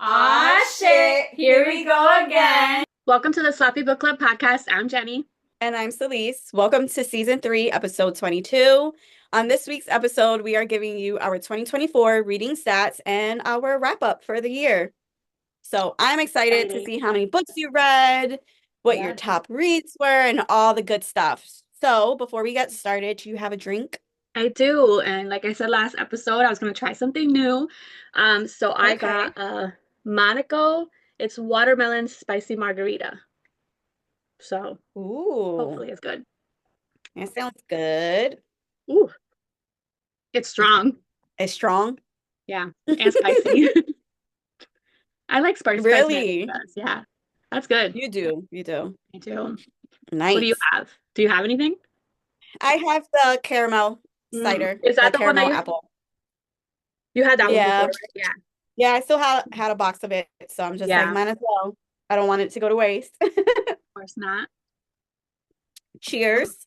Aw, shit. Here we go again. Welcome to the Sloppy Book Club podcast. I'm Jenny. And I'm Celese. Welcome to season 3, episode 22. On this week's episode, we are giving you our 2024 reading stats and our wrap up for the year. So I'm excited to see how many books you read, what your top reads were, and all the good stuff. So before we get started, do you have a drink? I do. And like I said last episode, I was going to try something new. So I got a Monaco. It's watermelon spicy margarita. So hopefully it's good. That sounds good. Ooh, it's strong. It's strong? Yeah, and spicy. I like spicy. Really? Yeah, that's good. You do. You do. I do. Nice. What do you have? Do you have anything? I have the caramel cider. Is that the one that apple? You had that one before, right? Yeah. Yeah, I still had a box of it, so I'm just like, might as well. I don't want it to go to waste. Of course not. Cheers.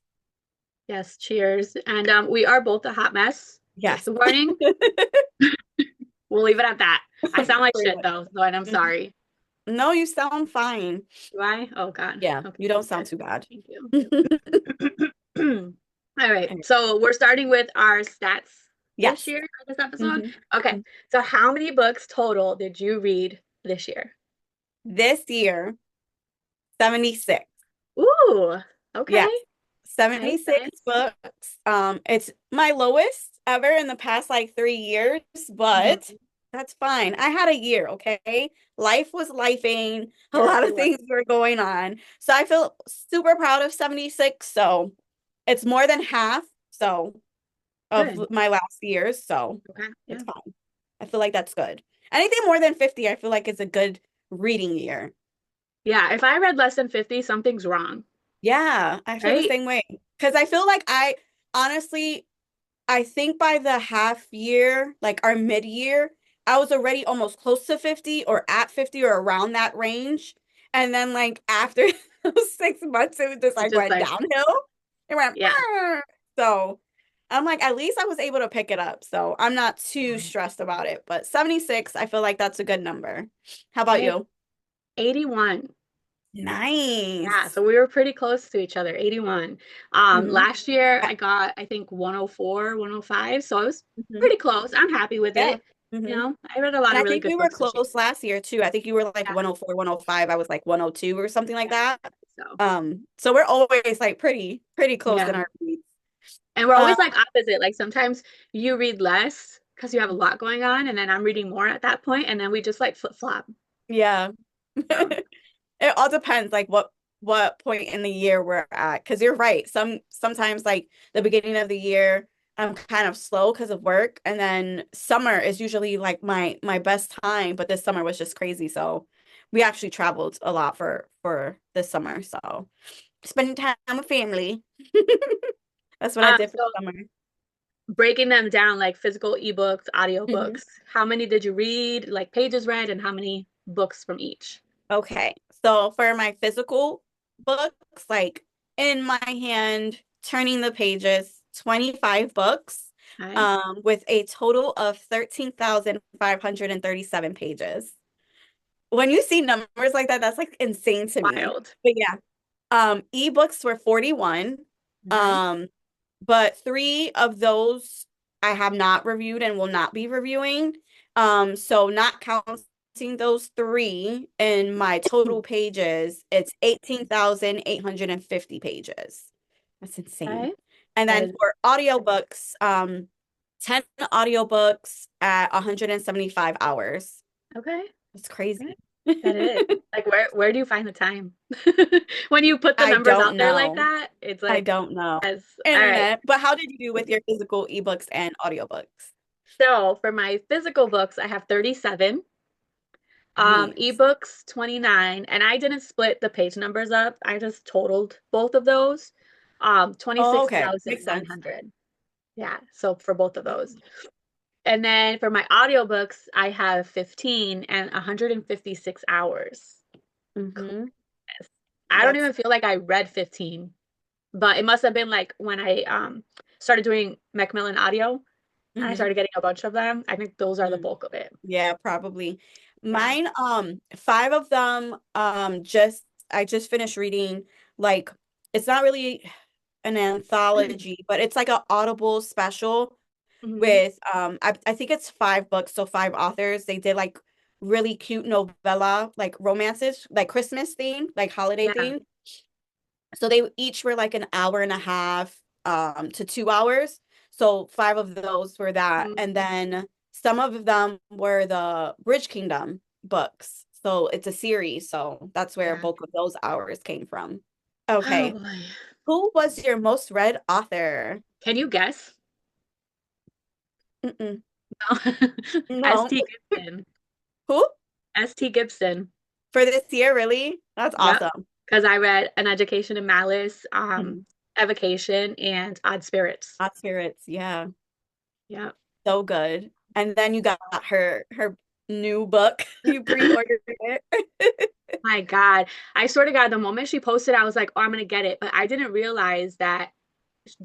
Yes, cheers. And we are both a hot mess. Yes. This morning. We'll leave it at that. I sound like shit though, so I'm sorry. No, you sound fine. Do I? Oh God. Yeah, okay. You don't sound too bad. Thank you. All right. So we're starting with our stats this year for this episode. Okay. So how many books total did you read this year? This year, 76. Ooh. Okay. Yeah. 76 books. It's my lowest ever in the past like 3 years, but that's fine. I had a year, okay? Life was lifing. A lot of things were going on. So I feel super proud of 76. So it's more than half of my last years. So it's fine. I feel like that's good. Anything more than 50, I feel like it's a good reading year. Yeah, if I read less than 50, something's wrong. Yeah, I feel the same way. Because I feel like I think by the half year, like our mid-year, I was already almost close to 50 or at 50 or around that range. And then like after those 6 months, it was just like went downhill. It went, so I'm like, at least I was able to pick it up. So I'm not too stressed about it. But 76, I feel like that's a good number. How about you? 81. Nice. Yeah, so we were pretty close to each other, 81. Last year I got, I think 104, 105. So I was pretty close. I'm happy with it. You know, I read a lot of really good books. I think we were close last year too. I think you were like 104, 105. I was like 102 or something like that. So we're always like pretty close in our reads. And we're always like opposite. Like sometimes you read less because you have a lot going on, and then I'm reading more at that point, and then we just like flip-flop. Yeah. It all depends like what point in the year we're at. Because you're right. Sometimes like the beginning of the year, I'm kind of slow because of work. And then summer is usually like my best time. But this summer was just crazy. So we actually traveled a lot for this summer. So spending time with family. That's what I did for the summer. Breaking them down like physical ebooks, audiobooks. How many did you read? Like pages read, and how many books from each? Okay. So for my physical books, like in my hand, turning the pages, 25 books, with a total of 13,537 pages. When you see numbers like that, that's like insane to me. But yeah, ebooks were 41. But 3 of those I have not reviewed and will not be reviewing. So not counting those 3 in my total pages, it's 18,850 pages. That's insane. And then for audiobooks, 10 audiobooks at 175 hours. Okay. That's crazy. That is. Like where do you find the time? When you put the numbers out there like that, it's like I don't know. Internet. But how did you do with your physical ebooks and audiobooks? So for my physical books, I have 37. Ebooks 29, and I didn't split the page numbers up. I just totaled both of those. 26,900. Yeah, so for both of those. And then for my audiobooks, I have 15 and 156 hours. I don't even feel like I read 15, but it must have been like when I started doing Macmillan Audio and I started getting a bunch of them. I think those are the bulk of it. Yeah, probably. Yeah. Mine, five of them, just I just finished reading, like, it's not really an anthology, but it's like an Audible special Hmm. with I think it's five books, so five authors. They did like really cute novella, like romances, like Christmas themed, like holiday Yeah. themed. So they each were like an hour and a half to 2 hours. So five of those were that. Mhm. And then some of them were the Bridge Kingdom books. So it's a series. So that's where Yeah. both of those hours came from. Oh Okay. boy. Who was your most read author? Can you guess? Mm-mm. No. No. S.T. Gibson. Who? S.T. Gibson. For this year, really? That's Yep. awesome. Because I read An Education in Malice, Mhm. Evocation, and Odd Spirits. Hot Spirits, yeah. Yep. So good. And then you got her new book. You pre-ordered it. My God. I swear to God, the moment she posted, I was like, oh, I'm gonna get it. But I didn't realize that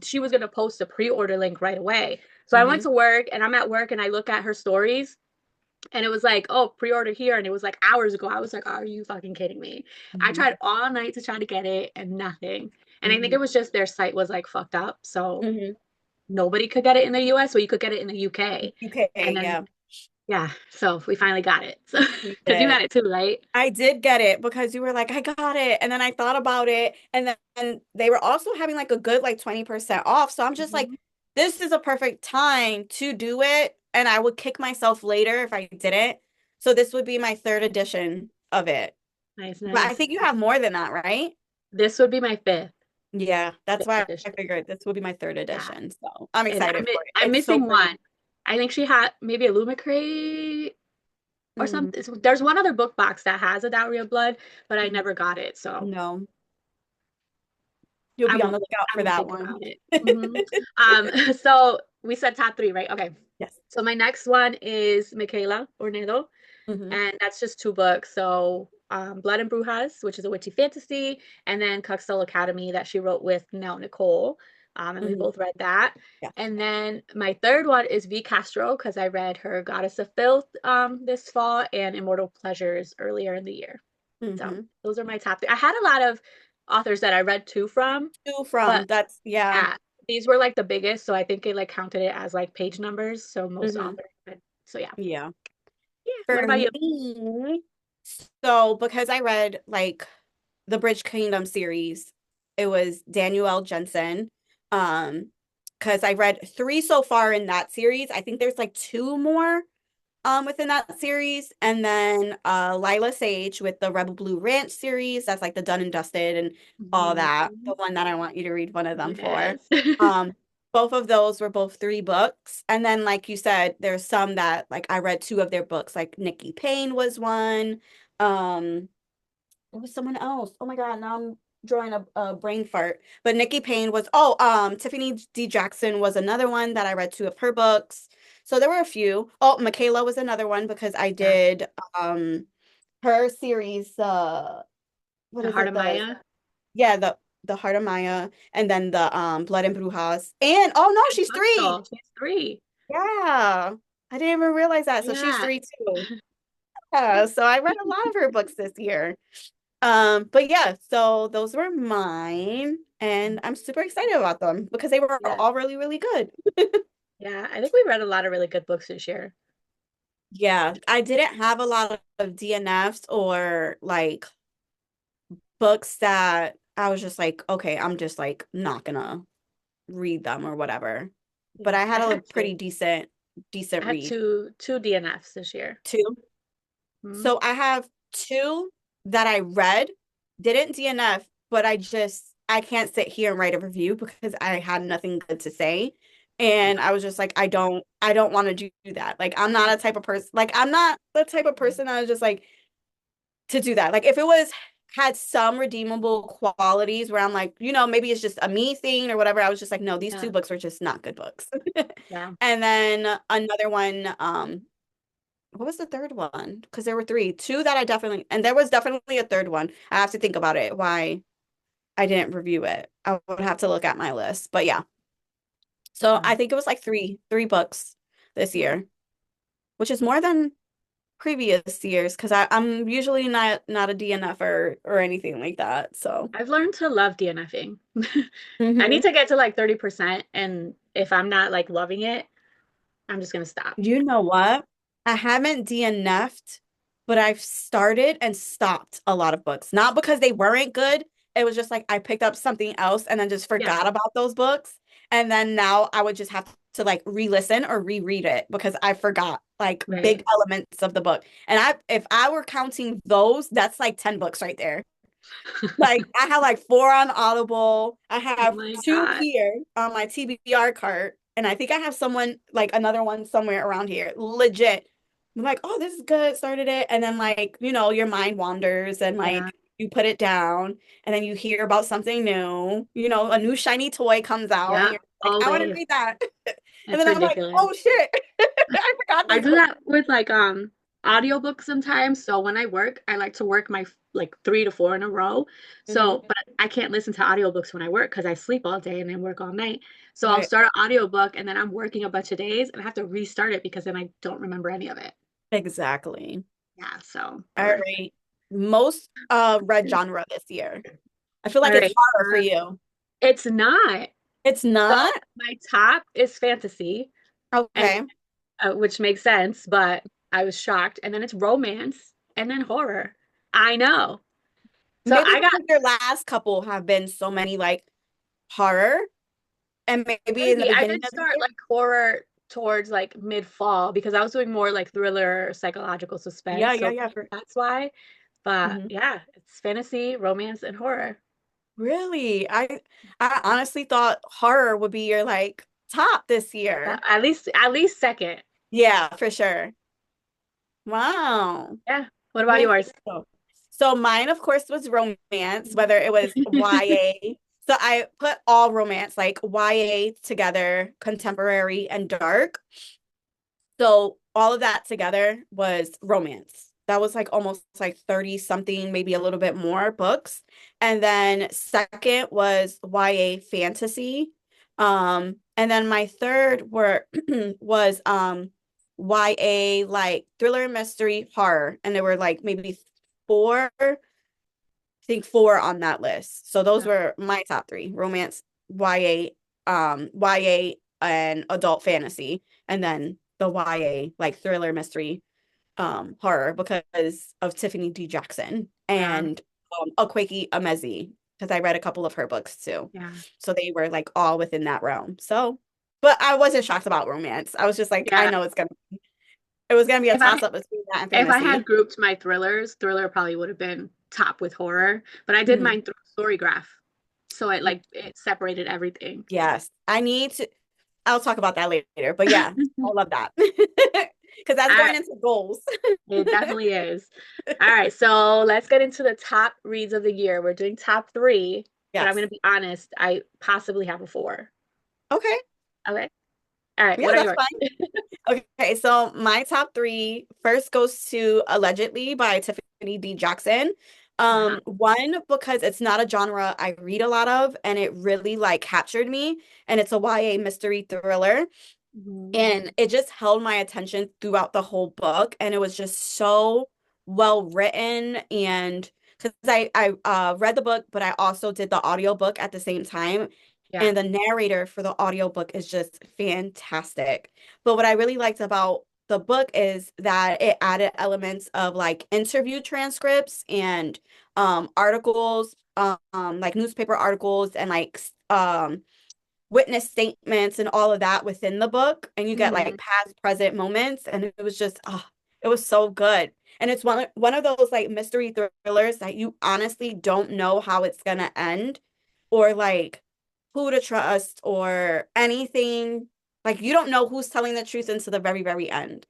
she was gonna post a pre-order link right away. So I went Hmm. to work and I'm at work and I look at her stories and it was like, oh, pre-order here. And it was like hours ago. I was like, are you fucking kidding me? I Hmm. tried all night to try to get it and nothing. And I think Hmm. it was just their site was like fucked up. So Hmm. nobody could get it in the US, but you could get it in the UK. UK, And then, yeah. yeah, so we finally got it. So, You because you got did. it too, right? I did get it because you were like, I got it. And then I thought about it. And then they were also having like a good like 20% off. So I'm just like, Mhm. this is a perfect time to do it. And I would kick myself later if I didn't. So this would be my third edition of it. Nice, But I nice. think you have more than that, right? This would be my Yeah, that's fifth why I edition. figured this will be my third Yeah. edition. So I'm And excited for it. I'm It's so missing pretty. one. I think she had maybe a Lumicrate or Mm, something. There's one other book box that has a Dowry of Blood, but I mhm. never got it. So No, you'll I be on won't the lookout I for won't that think one. about it. So we said top three, right? Okay. Yes. So my next one is Michaela Ornedo, Hmm. and that's just two books. So Blood and Brujas, which is a witchy fantasy, and then Cuxtall Academy that she wrote with Nell Nicole. And we Hmm. both read that. Yeah. And then my third one is V. Castro, because I read her Goddess of Filth this fall and Immortal Pleasures earlier in the year. So Hmm. those are my top three. I had a lot of authors that I read two from, Two but from that's yeah. yeah, these were like the biggest, so I think it like counted it as like page numbers. So most Hmm. authors. So yeah. Yeah. Yeah. What For about you? me, so because I read like the Bridge Kingdom series, it was Daniel Jensen. Because I read three so far in that series. I think there's like two more within that series. And then Lila Sage with the Rebel Blue Ranch series. That's like the done and dusted and all that. The Mhm. one that I want you to read one of them for. Yes. Um, both of those were both three books. And then, like you said, there's some that like I read two of their books, like Nikki Payne was one. It was someone else. Oh my God, now I'm drawing a brain fart. But Nikki Payne was, Tiffany D. Jackson was another one that I read two of her books. So there were a few. Oh, Michaela was another one because I Yeah. did her series, what The is Heart it? of Maya. Yeah, the Heart of Maya and then the Blood and Brujas. And oh no, And she's three. Cuxtall. She's three. Yeah. I didn't even realize that. So she's Yeah. three too. Yeah, so I read a lot of her books this year. But yeah, so those were mine, and I'm super excited about them because they were Yeah. all really, really good. Yeah. I think we read a lot of really good books this year. Yeah, I didn't have a lot of DNFs or like books that I was just like, okay, I'm just like not gonna read them or whatever. But Yeah. I I had a had pretty two. decent I had read. two DNFs this year. Two. Hmm. So I have two that I read, didn't DNF, but I can't sit here and write a review because I had nothing good to say. Yeah. And I was just like, I don't want to do that. Like I'm not a type of person, like I'm not the type of person that was just like to do that. Like if it was had some redeemable qualities where I'm like, maybe it's just a me thing or whatever, I was just like, no, these two Yeah. books were just not good books. Yeah. And then another one, what was the third one? Because there were three. Two that I definitely, and there was definitely a third one. I have to think about it, why I didn't review it. I would have to look at my list. But yeah. So Yeah. I think it was like three books this year, which is more than previous years because I'm usually not a DNFer or anything like that. So I've learned to love DNFing. I hmm need to get to like 30%, and if I'm not like loving it, I'm just gonna stop. You know what? I haven't DNF'd, but I've started and stopped a lot of books. Not because they weren't good. It was just like I picked up something else and then just Yeah, forgot about those books. And then now I would just have to like re-listen or reread it because I forgot like big right. elements of the book. And if I were counting those, that's like 10 books right there. Like I have like four on Audible. I Oh have my two God. here on my TBR cart, and I think I have someone like another one somewhere around here. Legit. I'm like, oh, this is good. Started it, and then like your mind wanders, and Yeah, like you put it down, and then you hear about something new. A new shiny toy comes out, and yeah, you're like, I want to always. read that, and It's then I'm like, ridiculous. oh shit, I forgot I this do book. that with like audiobooks sometimes. So when I work, I like to work my like 3 to 4 in a row. So, Mhm. but I can't listen to audiobooks when I work because I sleep all day and then work all night. So I'll Right. start an audiobook and then I'm working a bunch of days and I have to restart it because then I don't remember any of it. Exactly. Yeah, so All whatever. right. Most read genre this year. I feel All like it's right. harder for you. It's not. It's So not? my top is fantasy, and Okay. which makes sense, but I was shocked. And then it's romance, and then horror. I know. So Maybe I got because your last couple have been so many like horror and maybe in the maybe I beginning did of the start year. like horror towards like mid-fall because I was doing more like thriller, psychological Yeah, suspense. yeah, So yeah. that's why. But Mhm. yeah, it's fantasy, romance, and horror. Really? I honestly thought horror would be your like top this year. At least second. Yeah, for sure. Wow. Yeah. What about Way to yours? go. So mine, of course, was romance, whether it was YA. So I put all romance, like YA together, contemporary and dark. So all of that together was romance. That was like almost like 30 something, maybe a little bit more books. And then second was YA fantasy. And then my third were was YA like thriller, mystery, horror. And there were like maybe four, I think four on that list. So those were my top three: romance, YA and adult fantasy, and then the YA like thriller, mystery, horror because of Tiffany D. Jackson Yeah. and Akwaeke Emezi because I read a couple of her books too. Yeah. So they were like all within that realm. So, but I wasn't shocked about romance. I was just like, I Yeah. know it was gonna be a If I toss up between that and if I had fantasy. grouped my thrillers, thriller probably would have been top with horror, but I did Mhm. mine through Storygraph. So it separated everything. Yes, I need to. I'll talk about that later. But yeah, I love that because that's All going right, into goals. it definitely is. All right, so let's get into the top reads of the year. We're doing top three, but I'm Yes. gonna be honest, I possibly have a four. Okay. Okay. All right, Yeah, what are that's yours? fine. Okay, so my top three first goes to Allegedly by Tiffany D. Jackson. Uh-huh. One, because it's not a genre I read a lot of, and it really like captured me, and it's a YA mystery thriller. Mhm. And it just held my attention throughout the whole book. And it was just so well written. And because I read the book, but I also did the audiobook at the same time. Yeah. And the narrator for the audiobook is just fantastic. But what I really liked about the book is that it added elements of like interview transcripts and articles, like newspaper articles and like witness statements and all of that within the book, and you get like Mhm. past present moments, and it was just it was so good. And it's one of those like mystery thrillers that you honestly don't know how it's gonna end or like who to trust or anything. Like you don't know who's telling the truth until the very very end,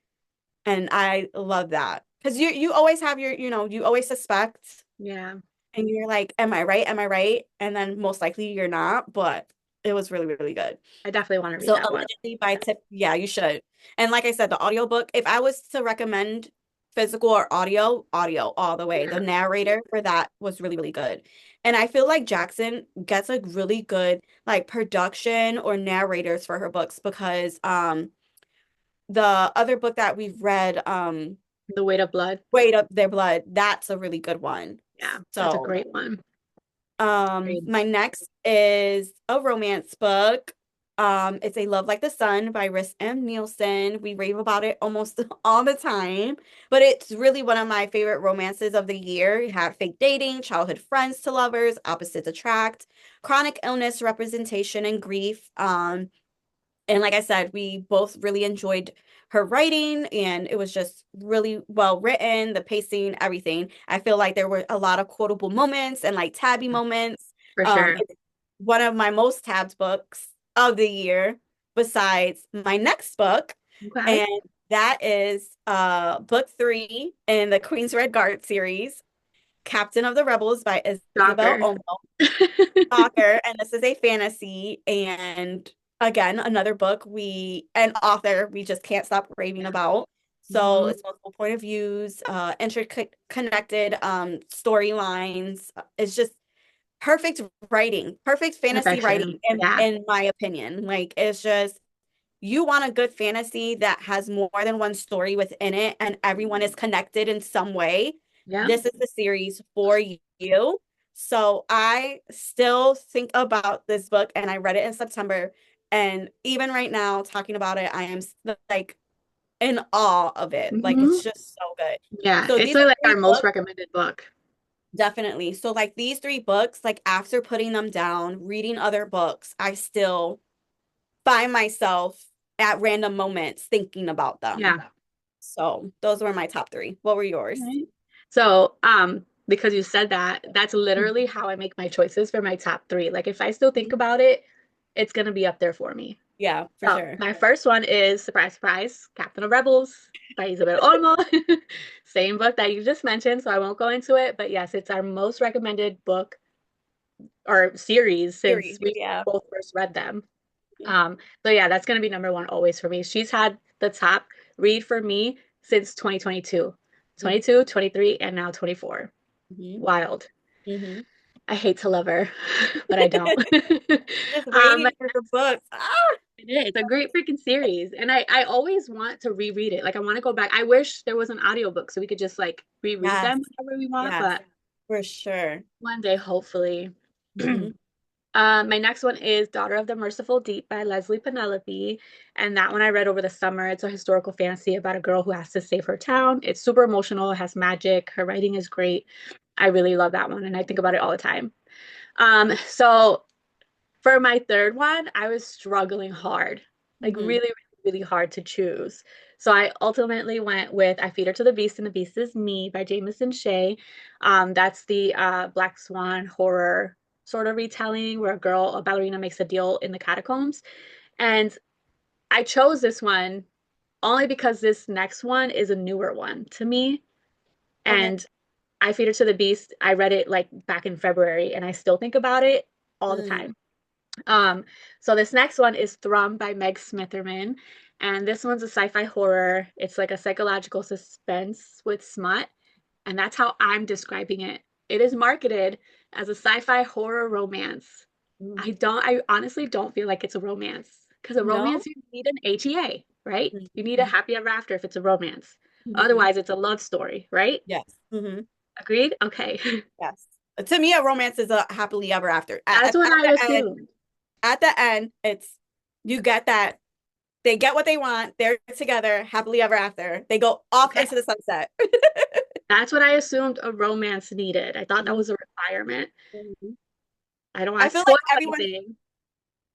and I love that because you always have you always suspect Yeah. and you're like, am I right, am I right, and then most likely you're not, but it was really really good. I definitely want to read So that one. Allegedly by Tip, yeah, you should. And like I said, the audiobook, if I was to recommend physical or audio all the way. The narrator for that was really, really good. And I feel like Jackson gets a really good like production or narrators for her books because the other book that we've read, The Weight of Blood. Weight Up Their Blood. That's a really good one. Yeah, that's a So, great one. Great. my next is a romance book. It's A Love Like the Sun by Riss M. Nielsen. We rave about it almost all the time, but it's really one of my favorite romances of the year. You have fake dating, childhood friends to lovers, opposites attract, chronic illness, representation, and grief. And like I said, we both really enjoyed her writing, and it was just really well written, the pacing, everything. I feel like there were a lot of quotable moments and like tabby moments. For sure. It's one of my most tabbed books of the year, besides my next book, Okay. and that is book 3 in the Queen's Red Guard series, Captain of the Rebels by Isabel Shocker. Omo. Author, and this is a fantasy, and again another book an author we just can't stop raving about. So Mhm. it's multiple point of views, interconnected storylines. It's just perfect writing, perfect fantasy writing Perfection. Yeah. in my opinion. Like, it's just, you want a good fantasy that has more than one story within it and everyone is connected in some way. Yeah. This is the series for you. So I still think about this book, and I read it in September. And even right now, talking about it, I am like in awe of it. Like, Hmm. it's just so good. Yeah. So It's these are like our three most books, recommended book. definitely. So like these 3 books, like after putting them down, reading other books, I still find myself at random moments thinking about them. Yeah. So those were my top 3. What were yours? Right. So, because you said that, that's literally how I make my choices for my top three. Like if I still think about it, it's gonna be up there for me. Yeah, for So sure. my first one is surprise, surprise, Captain of Rebels by Isabel Olmo. Same book that you just mentioned, so I won't go into it. But yes, it's our most recommended book or series since Series, we yeah. both first read them. So yeah, that's gonna be number one always for me. She's had the top read for me since 2022, Mhm. 22, 23, and now 24. Mhm. Wild. Mhm. I hate to love her, but I don't. Just My waiting for the books. Ah! It is. It's a great freaking series. And I always want to reread it. Like I want to go back. I wish there was an audiobook so we could just like reread Yes. them whenever we want, Yes, but for sure. one day, hopefully. Mhm. My next one is Daughter of the Merciful Deep by Leslie Penelope. And that one I read over the summer. It's a historical fantasy about a girl who has to save her town. It's super emotional, it has magic. Her writing is great. I really love that one and I think about it all the time. So for my third one, I was struggling hard, like Mhm. really hard to choose. So I ultimately went with I Feed Her to the Beast and the Beast is Me by Jameson Shea. That's the Black Swan horror sort of retelling where a ballerina makes a deal in the catacombs. And I chose this one only because this next one is a newer one to me. Okay. And I Feed Her to the Beast, I read it like back in February and I still think about it all the Mm. time. Um, so this next one is Thrum by Meg Smitherman. And this one's a sci-fi horror. It's like a psychological suspense with smut. And that's how I'm describing it. It is marketed as a sci-fi horror romance. Mm. I honestly don't feel like it's a romance. Because a No? romance, you need an HEA, right? You need a Mhm. happy ever after if it's a romance. Mhm. Otherwise, it's a love story, right? Yes. Mhm. Agreed? Okay. Yes. To me, a romance is a happily ever after. That's what At I the end, assumed. it's, you get that they get what they want. They're together, happily ever after. They go off Okay. into the sunset. That's what I assumed a romance needed. I thought that Mhm. was a requirement. Mhm. I don't I want to feel spoil like everyone anything,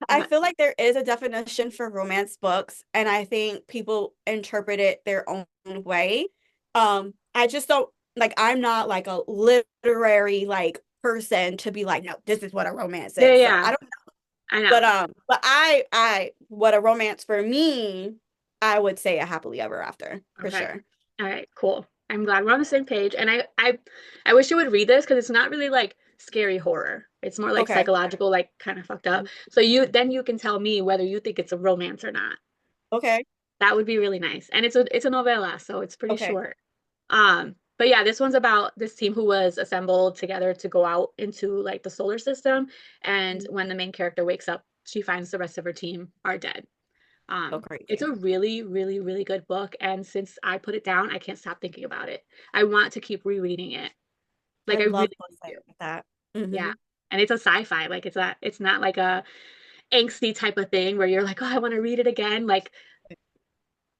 I but feel like there is a definition for romance books, and I think people interpret it their own way. I just don't, like, I'm not like a literary like person to be like, no, this is what a romance yeah, is. So yeah, I don't, I know. but what a romance for me, I would say a happily ever after for Okay. sure. All right, cool. I'm glad we're on the same page. And I wish you would read this because it's not really like scary horror. It's more like Okay. psychological, like kind of fucked up. So you can tell me whether you think it's a romance or not. Okay. That would be really nice. And it's a novella, so it's pretty Okay. short. But yeah, this one's about this team who was assembled together to go out into like the solar system. And when the main character wakes up, she finds the rest of her team are dead. So It's crazy. a really, really, really good book. And since I put it down, I can't stop thinking about it. I want to keep rereading it. I Like I love really books do. like that. Yeah. Hmm. And it's a sci-fi. Like it's not like a angsty type of thing where you're like, oh, I want to read it again. Like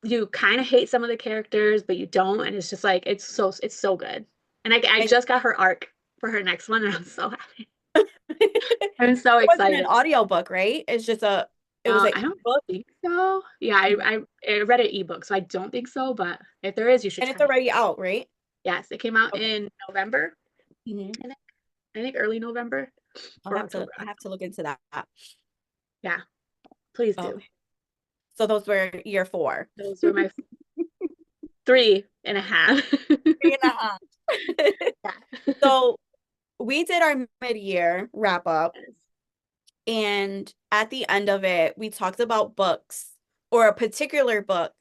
you kind of hate some of the characters, but you don't. And it's just like it's so good. And I And just got her arc for her next one, and I'm so happy. it I'm so wasn't an excited. audiobook, right? It was No, an I don't ebook. think so. Yeah, Mhm. I read an ebook, so I don't think so. But if there is, you should And it's try it. already out, right? Yes, it came out Okay. in November. Hmm. I think, I think early November or October. I have to look into that. Yeah, please Oh, do. so those were year four. Those were my 3.5. 3.5. Yeah. So we did our mid-year wrap up, and at the end of it, we talked about books or a particular book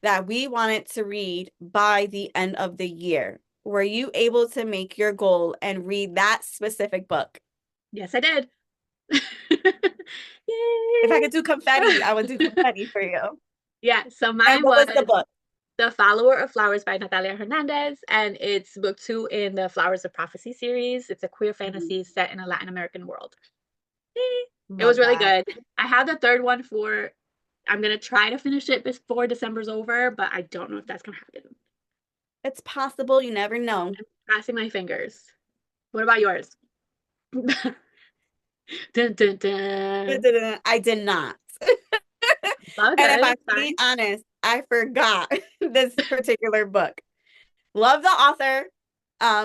that we wanted to read by the end of the year. Were you able to make your goal and read that specific book? Yes, I did. If I Yay! could do confetti, I would do confetti for you. Yeah, so And mine what was was the book? The Follower of Flowers by Natalia Hernandez, and it's book 2 in the Flowers of Prophecy series. It's a queer Mhm. fantasy set in a Latin American world. Yay! It was Love really that. good. I have the third one I'm gonna try to finish it before December's over, but I don't know if that's gonna happen. It's possible, you never know. Crossing my fingers. What about yours? Dun, dun, dun. I did not. All And if good, I'm it's being fine. honest, I forgot this particular book. Love the author,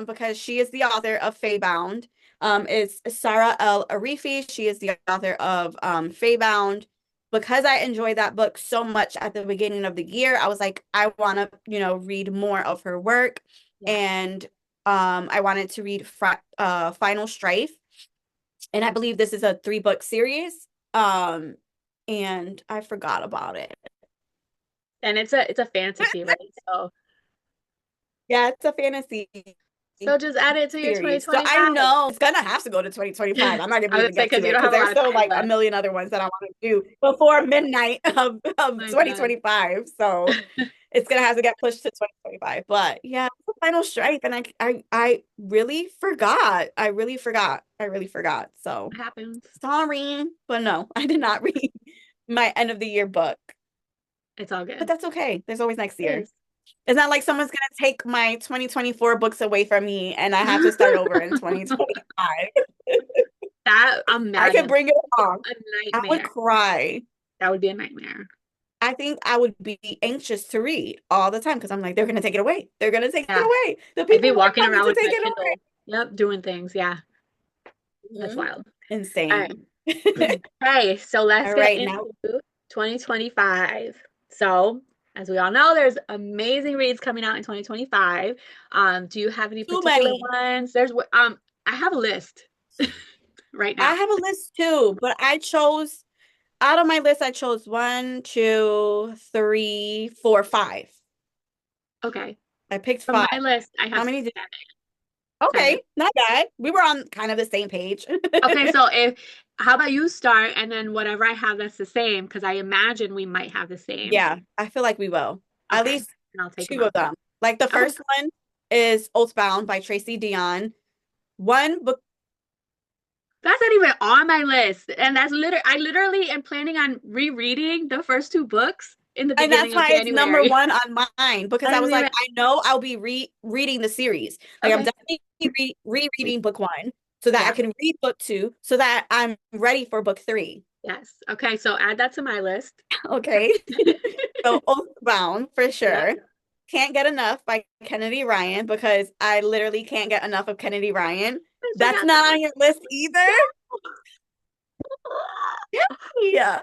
because she is the author of Faybound. It's Sarah L. Arifi. She is the author of Faybound. Because I enjoyed that book so much at the beginning of the year, I was like, I want to, read more of her work. Yeah. And I wanted to read Final Strife. And I believe this is a 3-book series. And I forgot about it. And it's a fantasy, right? Yeah, it's a fantasy So just add it to your series. So I 2025. know it's gonna have to go to 2025. I'm not gonna be I able would to say get to because you it don't because have a there's lot of still time like a left. million other ones that I want to do before midnight of Oh my God. 2025. So it's gonna have to get pushed to 2025. But yeah, the Final Stripe, and I really forgot. I really forgot. I really forgot. So It happens. sorry, but no, I did not read my end of the year book. It's all But good. that's okay. There's always next It year. is. It's not like someone's gonna take my 2024 books away from me and I have to start over in 2025. That I could imagine bring it along. a I would nightmare. cry. That would be a nightmare. I think I would be anxious to read all the time because I'm like, they're gonna take it away. They're gonna take it Yeah. away. The I'd be people are walking coming around to with take my it away. Kindle. Yep, doing things. Yeah. That's Mhm. wild. All right. Insane. Hey, so let's All get right, now into 2025. So, as we all know, there's amazing reads coming out in 2025. Do you have any too particular many. ones? I have a list right I now. have a list too, but I chose out of my list, I chose one, two, three, four, five. Okay. I picked From five. my list, I How have many did? 7. Okay, not bad. We were on kind of the same page. Okay, so if how about you start and then whatever I have that's the same, because I imagine we might have the same. Yeah, I feel like we will. At Okay, least and I'll take them two of out. them. Like the Okay. first one is Oathbound by Tracy Dion. One book, That's not even on my list. And I literally am planning on rereading the first 2 books in the and that's beginning of why it's number January. one on mine because I I don't was like, even I know I'll be reading the series. Like I'm Okay. definitely rereading book one so that I Yeah. can read book two so that I'm ready for book three. Yes. Okay, so add that to my list. Okay. So Oathbound for Yep. sure. Can't Get Enough by Kennedy Ryan because I literally can't get enough of Kennedy Ryan. I That's forgot that not one. on your list either. Yeah.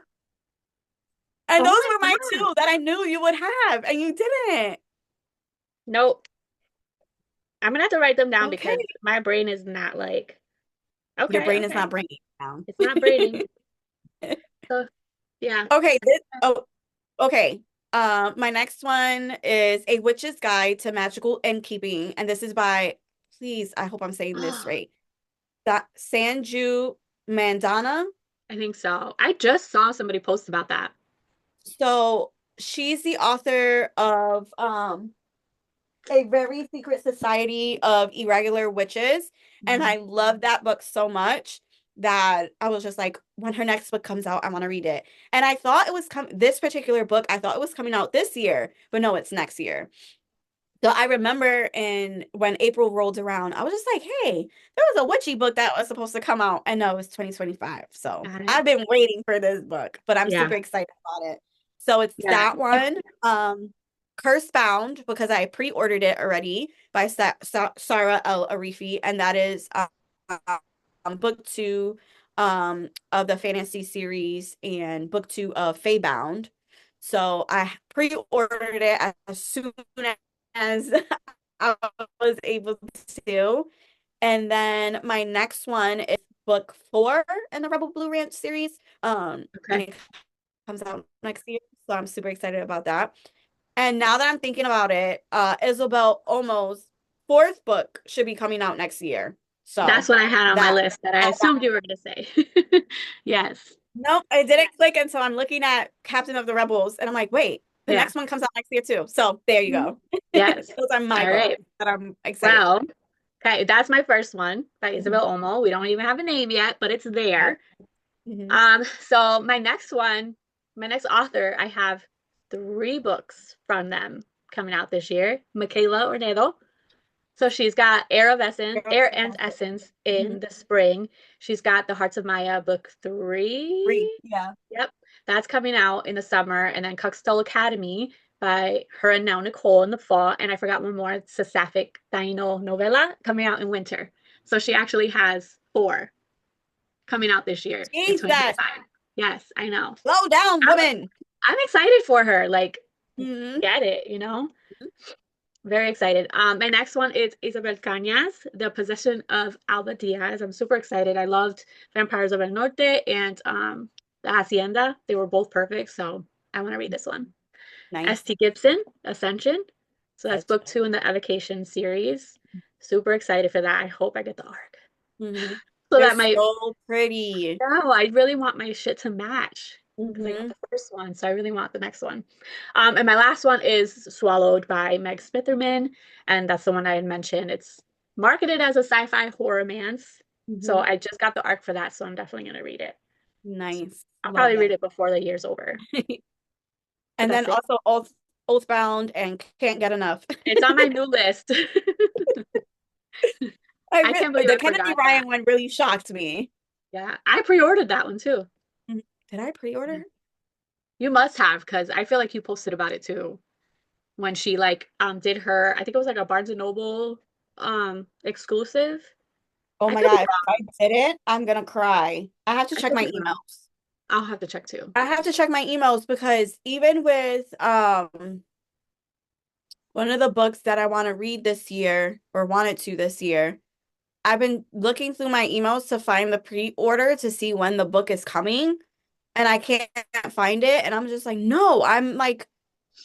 And Oh those my were my God. two that I knew you would have, and you didn't. Nope. I'm gonna have to write them down Okay. because my brain is not like, Your okay, brain is okay. not bringing it down. It's not braining. So yeah. Okay. Okay. My next one is A Witch's Guide to Magical Innkeeping, and this is by, please, I hope I'm saying this right. That Sanju Mandana. I think so. I just saw somebody post about that. So she's the author of A Very Secret Society of Irregular Witches. And Mhm. I love that book so much that I was just like, when her next book comes out, I want to read it. And I thought it was this particular book, I thought it was coming out this year, but no, it's next year. So I remember when April rolled around, I was just like, hey, there was a witchy book that was supposed to come out. And no, it was 2025. So Got it. I've been waiting for this book, but I'm Yeah. super excited about it. So it's Yeah. that one. Curse Bound, because I pre-ordered it already by Sarah L. Arifi, and that is book two of the fantasy series and book two of Feybound. So I pre-ordered it as soon as I was able to. And then my next one is book four in the Rebel Blue Ranch series. And Okay. it comes out next year. So I'm super excited about that. And now that I'm thinking about it, Isabel Omo's fourth book should be coming out next year. That's So what I had on my that, list that I that assumed you were going to say. Yes. nope, it didn't click. And so I'm looking at Captain of the Rebels and I'm like, wait, the Yeah. next one comes out next year too. So there you Mhm. go. Yes. Those are my All books right. that I'm excited Well, okay, that's my first one by for. Isabel Omo. We don't even have a name yet, but it's Yeah. there. Hmm. So my next author, I have three books from them coming out this year. Michaela Ornedo. So she's got Air and Essence Hmm. in the spring. She's got The Hearts of Maya book Free. three. Yeah. Yep, that's coming out in the summer. And then Cuxtole Academy by her and now Nicole in the fall. And I forgot one more. It's a Sapphic Taino novella coming out in winter. So she actually has four coming out this year in Jesus. 2025. Yes, I know. Slow down, I'm woman. I'm excited for her. Like, Hmm. get it, you know? Very excited. My next one is Isabel Cañas, The Possession of Alba Diaz. I'm super excited. I loved Vampires of el Norte and The Hacienda. They were both perfect, so I want to read this one. Nice. S.T. Gibson, Ascension. So that's Such. book two in the Evocation series. Super excited for that. I hope I get the arc. Hmm. So They're that might, so pretty. no, I really want my shit to match because I got Hmm. the first one, so I really want the next one. And my last one is Swallowed by Meg Smitherman, and that's the one I had mentioned. It's marketed as a sci-fi horror romance, so Hmm. I just got the arc for that, so I'm definitely gonna read it. So Nice. I'll Love probably read it. it before the year's over, but And then that's it. also Oathbound and Can't Get Enough. It's on my new list. I can't believe The I Kennedy forgot that. Ryan one really shocked me. Yeah, I pre-ordered that one too. Mhm. Did I pre-order? You must have, because I feel like you posted about it too. When she like did her, I think it was like a Barnes and Noble exclusive. Oh I my could be God, if wrong. I didn't, I'm gonna cry. I have to I check could my be wrong. emails. I'll have to check too. I have to check my emails because even with one of the books that I want to read this year or wanted to this year, I've been looking through my emails to find the pre-order to see when the book is coming, and I can't find it. And I'm just like, no, I'm like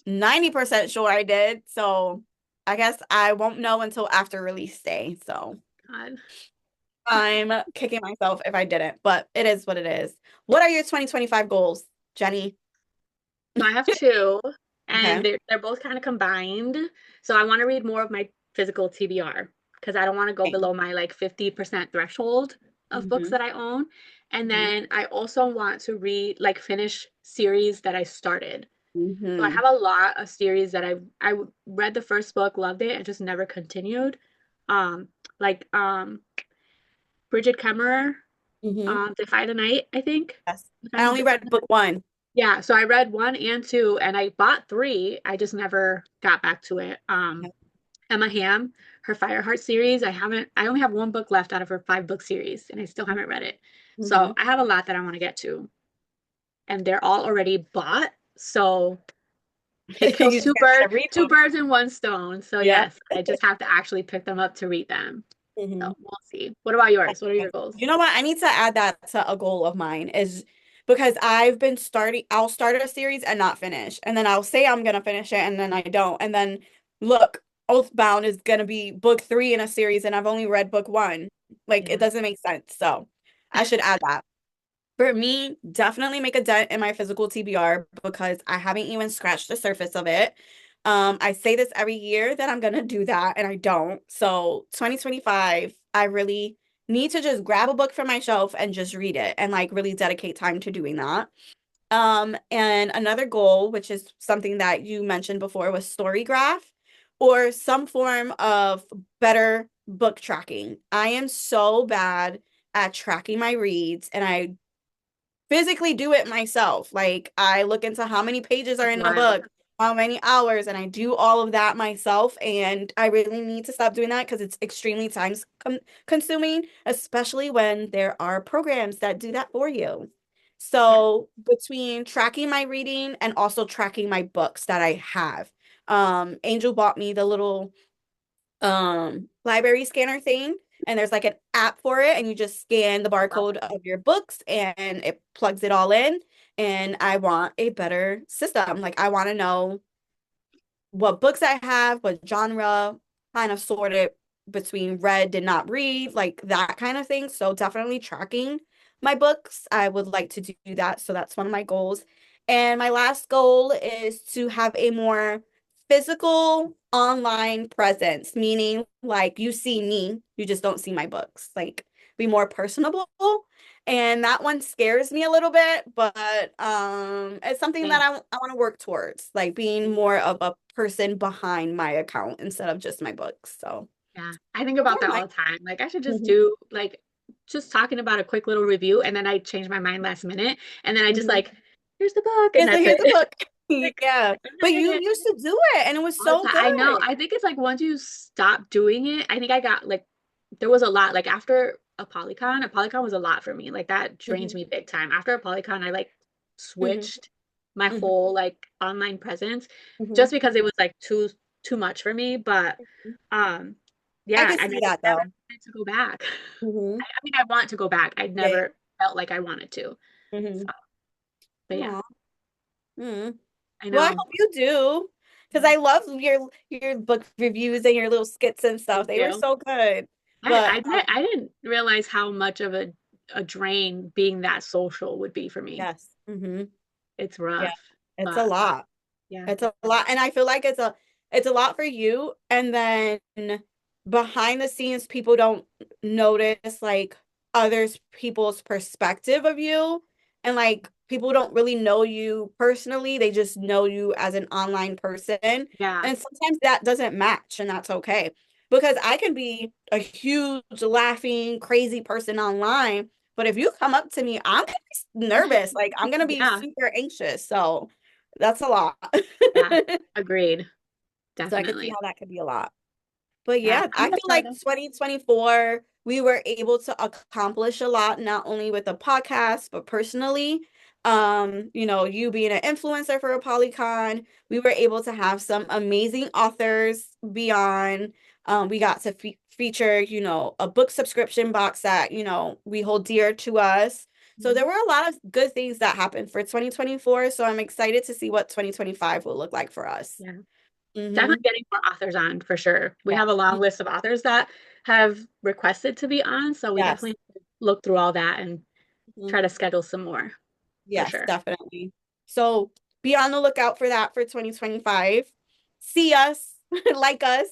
90% sure I did. So I guess I won't know until after release day. So God. I'm kicking myself if I didn't, but it is what it is. What are your 2025 goals, Jenny? So I have two, and Okay. they're both kind of combined. So I want to read more of my physical TBR because I don't want to go below my like 50% threshold of books Mm-hmm. that I own. And Hmm. then I also want to read like finish series that I started. So I Hmm. have a lot of series that I read the first book, loved it, and just never continued. Um, like Bridget Kemmerer, Hmm. Defy the Night, I think. Yes. I only Defy read the book Night. one. Yeah, so I read one and two, and I bought three. I just never got back to it. Emma Hamm, her Fireheart series. I only have one book left out of her five book series, and I still haven't read it. Hmm. So I have a lot that I want to get to, and they're all already bought. So it kills You just gotta read two them. birds in one stone. So Yep. yes, I just have to actually pick them up to read them. Hmm. So we'll see. What about yours? What are your goals? You know what? I need to add that to a goal of mine is because I'll start a series and not finish. And then I'll say I'm gonna finish it and then I don't. And then look, Oathbound is gonna be book three in a series and I've only read book one. Like it Yeah. doesn't make sense. So I should add that For me, definitely make a dent in my physical TBR because I haven't even scratched the surface of it. I say this every year that I'm gonna do that and I don't. So 2025, I really need to just grab a book from my shelf and just read it and like really dedicate time to doing that. And another goal, which is something that you mentioned before, was story graph or some form of better book tracking. I am so bad at tracking my reads and I physically do it myself. Like I look into how many pages are in a Wild. book, how many hours, and I do all of that myself. And I really need to stop doing that because it's extremely time consuming, especially when there are programs that do that for you. Yeah. So between tracking my reading and also tracking my books that I have, Angel bought me the little library scanner thing, and there's like an app for it, and you just scan the barcode of your books and it plugs it all in. And I want a better system. Like I want to know what books I have, what genre, kind of sort it between read, did not read, like that kind of thing. So definitely tracking my books. I would like to do that. So that's one of my goals. And my last goal is to have a more physical online presence, meaning like you see me, you just don't see my books. Like be more personable. And that one scares me a little bit, but it's something that Same. I want to work towards, like being more of a person behind my account instead of just my books. So, Yeah. I think yeah, about that all Mike. the time. Like I should just Mhm, do like just talking about a quick little review and then I change my mind last minute and then I just mhm. like, here's the book and that's Here's it. the book. Like Yeah, I'm but not you gonna used to do it, and it was all the so time. I know. good. I think it's like once you stop doing it, I think I got like there was a lot. Like after a Polycon was a lot for me. Like that drains Mhm, me big time. After a Polycon, I like mhm, switched my mhm, whole like online presence just mhm. because it was like too much for me. But um I yeah, could and see I just that never though. wanted to go back. Hmm. I mean I want to go back. I Yeah. never felt like I wanted to. So, Hmm. but yeah, Mm. I Well, I know. hope you do, because Yeah. I love your book reviews and your little skits and stuff. Thank They were you. so good. But I didn't realize how much of a drain being that social would be for me. yes. Hmm. It's Yeah, rough, it's a but lot. yeah, It's a lot, and I feel like it's a lot for you. And then behind the scenes, people don't notice like others people's perspective of you, and like people don't really know you personally. They just know you as an online person, and yeah, sometimes that doesn't match, and that's okay. Because I can be a huge laughing, crazy person online, but if you come up to me, I'm gonna be nervous. Like I'm gonna be yeah, super anxious. So that's a lot. yeah. Agreed. So I could see Definitely. how that could be a lot. But Yeah, yeah, I'm I gonna feel try like to. 2024, we were able to accomplish a lot, not only with the podcast, but personally. You being an influencer for a Polycon, we were able to have some amazing authors be on. We got to feature, a book subscription box that, we hold dear to us. So there Mhm. were a lot of good things that happened for 2024. So I'm excited to see what 2025 will look like for us. Yeah, Mm-hmm. definitely getting more authors on for sure. We have a Yes. long list of authors that have requested to be on, so we Yes. definitely look through all that and Mhm. try to schedule some more for Yes, sure. definitely. So be on the lookout for that for 2025. See us, like us,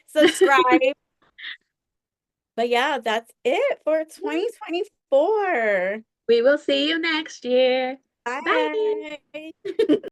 subscribe. But yeah, that's it for 2024. We will see you next year. Bye. Bye.